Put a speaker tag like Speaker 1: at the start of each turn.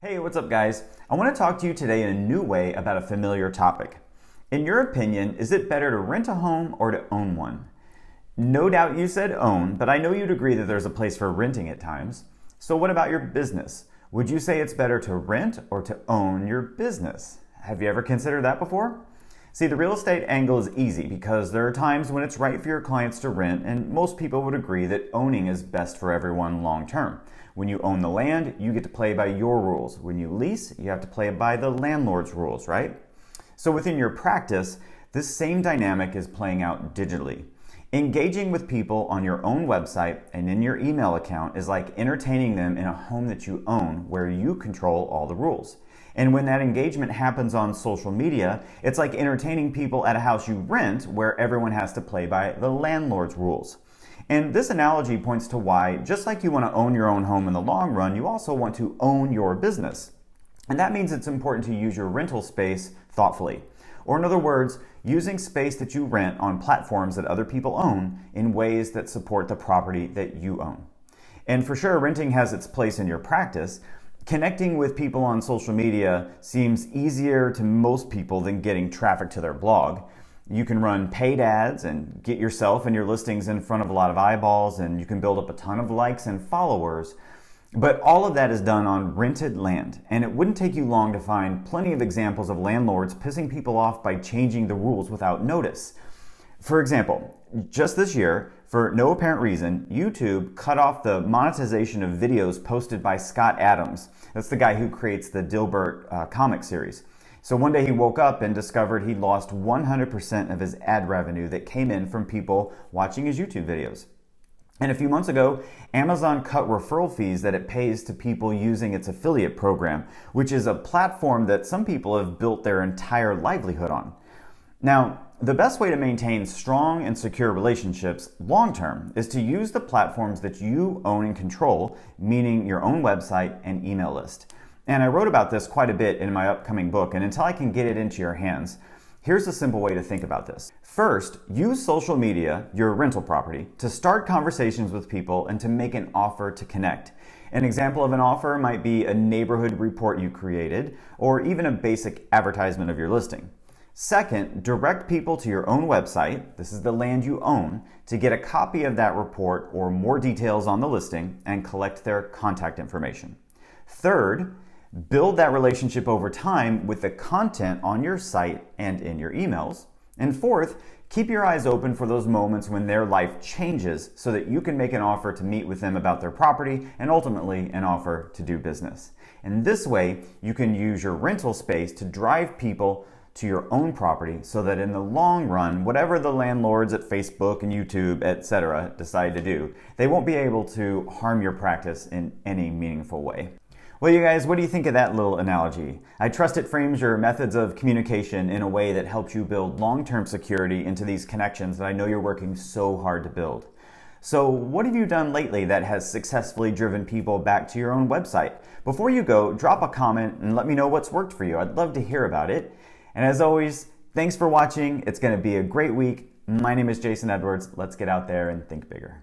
Speaker 1: Hey, what's up guys? I want to talk to you today in a new way about a familiar topic. In your opinion, is it better to rent a home or to own one? No doubt you said own, but I know you'd agree that there's a place for renting at times. So what about your business? Would you say it's better to rent or to own your business? Have you ever considered that before? See, the real estate angle is easy because there are times when it's right for your clients to rent, and most people would agree that owning is best for everyone long term. When you own the land, you get to play by your rules. When you lease, you have to play by the landlord's rules, right? So within your practice, this same dynamic is playing out digitally. Engaging with people on your own website and in your email account is like entertaining them in a home that you own where you control all the rules. And when that engagement happens on social media, it's like entertaining people at a house you rent where everyone has to play by the landlord's rules. And this analogy points to why, just like you want to own your own home in the long run, you also want to own your business. And that means it's important to use your rental space thoughtfully. Or in other words, using space that you rent on platforms that other people own in ways that support the property that you own. And for sure, renting has its place in your practice. Connecting with people on social media seems easier to most people than getting traffic to their blog. You can run paid ads and get yourself and your listings in front of a lot of eyeballs, and you can build up a ton of likes and followers. But all of that is done on rented land, and it wouldn't take you long to find plenty of examples of landlords pissing people off by changing the rules without notice. For example, just this year, for no apparent reason, YouTube cut off the monetization of videos posted by Scott Adams. That's the guy who creates the Dilbert comic series. So one day he woke up and discovered he'd lost 100% of his ad revenue that came in from people watching his YouTube videos. And a few months ago, Amazon cut referral fees that it pays to people using its affiliate program, which is a platform that some people have built their entire livelihood on. Now, the best way to maintain strong and secure relationships long-term is to use the platforms that you own and control, meaning your own website and email list. And I wrote about this quite a bit in my upcoming book, and until I can get it into your hands, here's a simple way to think about this. First, use social media, your rental property, to start conversations with people and to make an offer to connect. An example of an offer might be a neighborhood report you created, or even a basic advertisement of your listing. Second, direct people to your own website, this is the land you own, to get a copy of that report or more details on the listing and collect their contact information. Third, build that relationship over time with the content on your site and in your emails. And fourth, keep your eyes open for those moments when their life changes so that you can make an offer to meet with them about their property and ultimately an offer to do business. And this way, you can use your rental space to drive people to your own property so that in the long run, whatever the landlords at Facebook and YouTube, etc. decide to do, they won't be able to harm your practice in any meaningful way. Well, you guys, what do you think of that little analogy? I trust it frames your methods of communication in a way that helps you build long-term security into these connections that I know you're working so hard to build. So what have you done lately that has successfully driven people back to your own website? Before you go, drop a comment and let me know what's worked for you. I'd love to hear about it. And as always, thanks for watching. It's going to be a great week. My name is Jason Edwards. Let's get out there and think bigger.